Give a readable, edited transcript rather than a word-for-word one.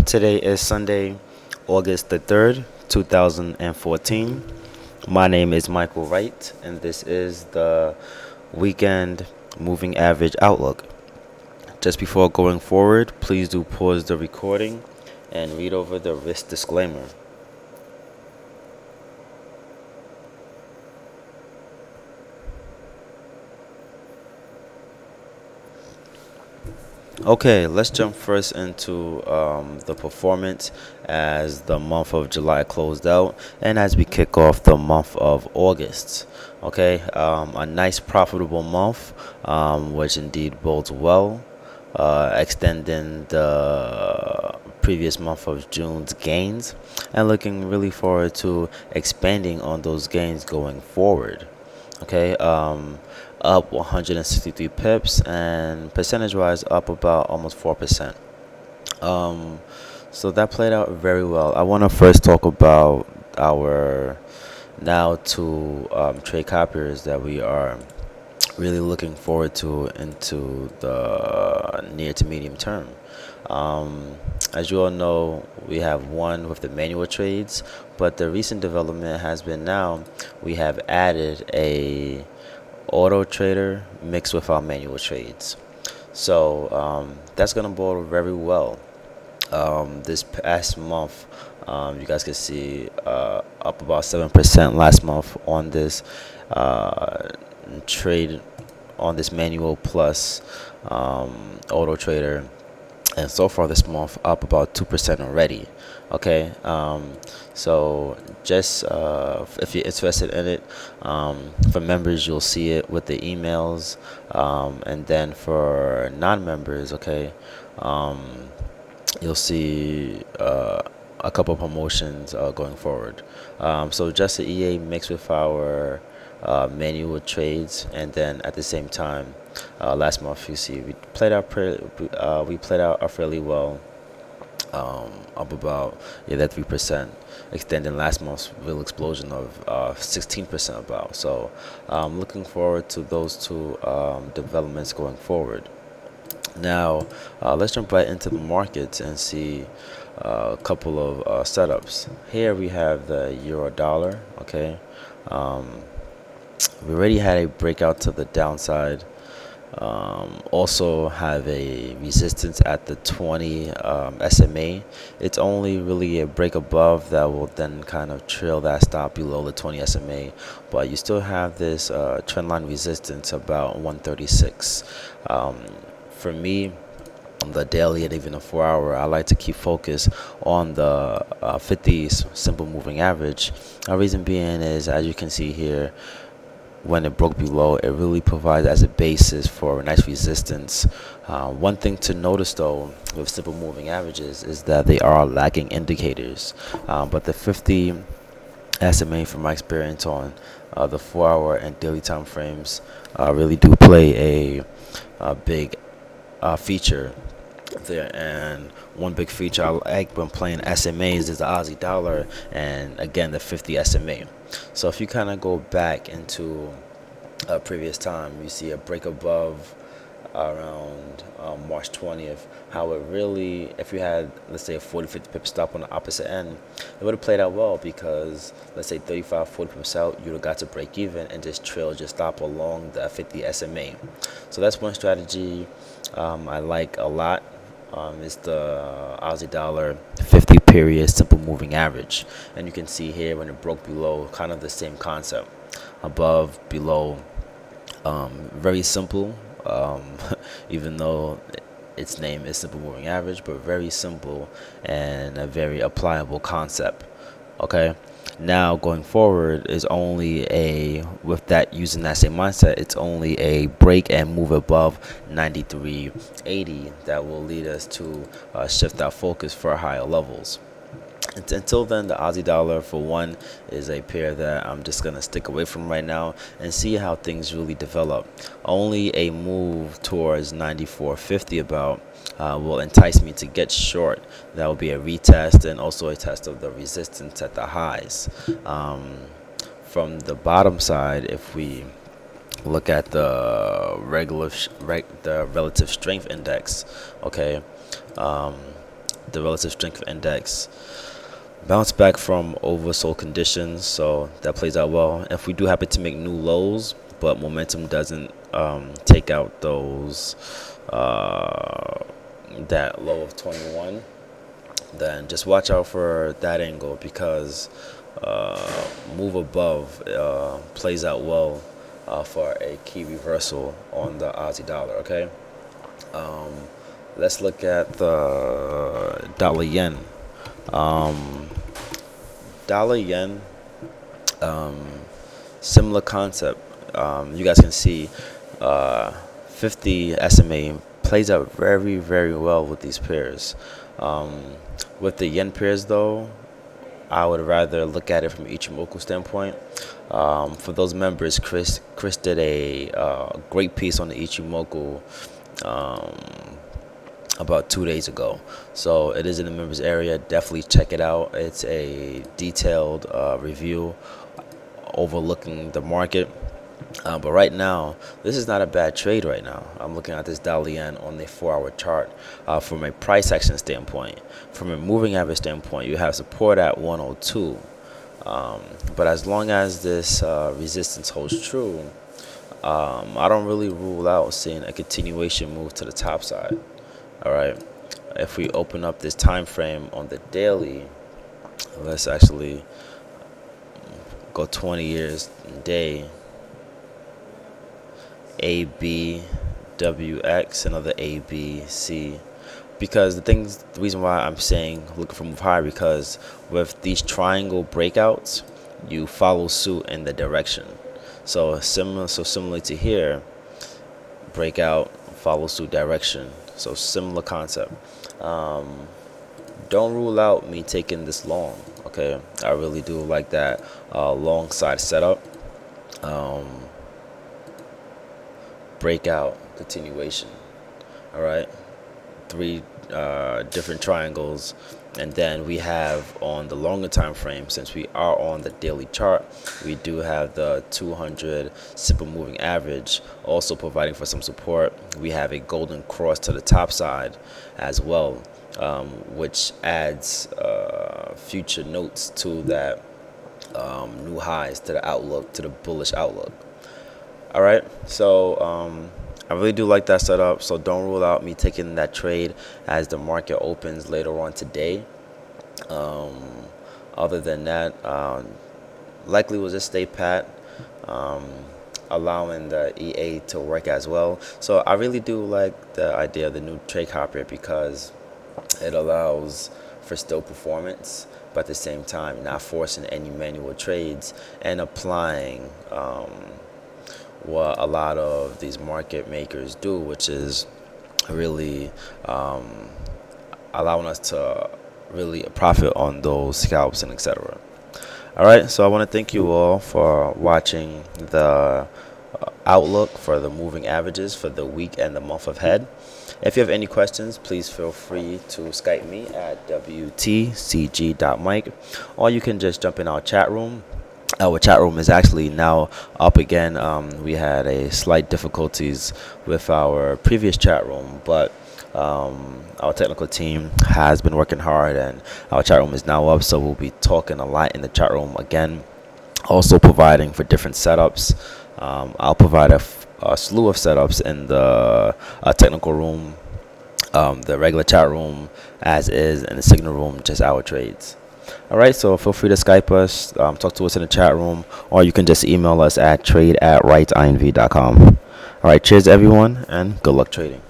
Today is Sunday, August the 3rd, 2014. My name is Michael Wright, and this is the Weekend Moving Average Outlook. Just before going forward, please do pause the recording and read over the risk disclaimer. Okay, let's jump first into the performance as the month of July closed out and as we kick off the month of August. Okay, a nice profitable month, which indeed bodes well, extending the previous month of June's gains and looking really forward to expanding on those gains going forward. Okay, up 163 pips and percentage wise up about almost 4%. So that played out very well. I want to first talk about our now two trade copiers that we are really looking forward to into the near to medium term. As you all know, we have one with the manual trades, but the recent development has been now we have added a auto trader mixed with our manual trades. So that's going to bode very well. This past month, you guys can see up about 7% last month on this trade, on this manual plus auto trader, and so far this month up about 2% already. Okay, so just if you're interested in it, for members you'll see it with the emails, and then for non-members, okay, you'll see a couple of promotions going forward. So just the EA mixed with our manual trades, and then at the same time, last month you see we played out fairly well, up about that 3%, extending last month's real explosion of 16% about. So looking forward to those two developments going forward. Now let's jump right into the markets and see a couple of setups. Here we have the euro dollar. Okay, we already had a breakout to the downside. Also have a resistance at the 20 SMA. It's only really a break above that will then kind of trail that stop below the 20 SMA, but you still have this trendline resistance about 136. For me, on the daily and even the 4-hour, I like to keep focus on the 50 simple moving average. A reason being is, as you can see here, when it broke below, it really provides as a basis for a nice resistance. One thing to notice though with simple moving averages is that they are lagging indicators, but the 50 SMA, from my experience on the 4-hour and daily time frames, really do play a big feature there. And one big feature I like when playing SMAs is the Aussie dollar and again the 50 SMA. So if you kind of go back into a previous time, you see a break above around March 20th, how it really, if you had, let's say, a 40-50 pip stop on the opposite end, it would have played out well, because let's say 35-40 pips out, you would have got to break even and just trailed your stop along the 50 SMA. So that's one strategy I like a lot. Is the Aussie dollar 50 period simple moving average, and you can see here when it broke below, kind of the same concept, above, below, very simple, even though its name is simple moving average, but very simple and a very applicable concept. Okay, now going forward is only with that, using that same mindset, it's only a break and move above 93.80 that will lead us to shift our focus for higher levels. Until then, the Aussie dollar, for one, is a pair that I'm just going to stick away from right now and see how things really develop. Only a move towards 94.50 about will entice me to get short. That will be a retest and also a test of the resistance at the highs. From the bottom side, if we look at the relative strength index, okay, the relative strength index bounced back from oversold conditions, so that plays out well. If we do happen to make new lows, but momentum doesn't take out those that low of 21, then just watch out for that angle, because move above plays out well for a key reversal on the Aussie dollar. Okay, let's look at the dollar yen. Dollar yen, similar concept. You guys can see 50 SMA plays out very, very well with these pairs. With the yen pairs, though, I would rather look at it from Ichimoku standpoint. For those members, Chris did a great piece on the Ichimoku about 2 days ago, so it is in the members area. Definitely check it out. It's a detailed review overlooking the market. But right now, this is not a bad trade right now. I'm looking at this dollar yen on the 4-hour chart from a price action standpoint. From a moving average standpoint, you have support at 102. But as long as this resistance holds true, I don't really rule out seeing a continuation move to the top side. All right. If we open up this time frame on the daily, let's actually go 20 years day. ABWX, another ABC, because the reason why I'm saying looking for move higher, because with these triangle breakouts, you follow suit in the direction. So similar to here, breakout, follow suit direction. So similar concept. Don't rule out me taking this long. Okay, I really do like that long side setup. Breakout, continuation. All right, 3 different triangles, and then we have on the longer time frame, since we are on the daily chart, we do have the 200 simple moving average also providing for some support. We have a golden cross to the top side as well, which adds future notes to that new highs, to the outlook, to the bullish outlook. All right, so I really do like that setup, so don't rule out me taking that trade as the market opens later on today. Other than that, likely will just stay pat, allowing the EA to work as well. So I really do like the idea of the new trade hopper, because it allows for still performance, but at the same time not forcing any manual trades and applying what a lot of these market makers do, which is really allowing us to really profit on those scalps and etc. All right, so I want to thank you all for watching the outlook for the moving averages for the week and the month ahead. If you have any questions, please feel free to Skype me at wtcg.mike, or you can just jump in our chat room. Our chat room is actually now up again. We had a slight difficulties with our previous chat room, but our technical team has been working hard, and our chat room is now up, so we'll be talking a lot in the chat room again, also providing for different setups. I'll provide a slew of setups in the technical room, the regular chat room as is, and the signal room, just our trades. All right, so feel free to Skype us, talk to us in the chat room, or you can just email us at trade@rightinv.com. All right, cheers everyone, and good luck trading.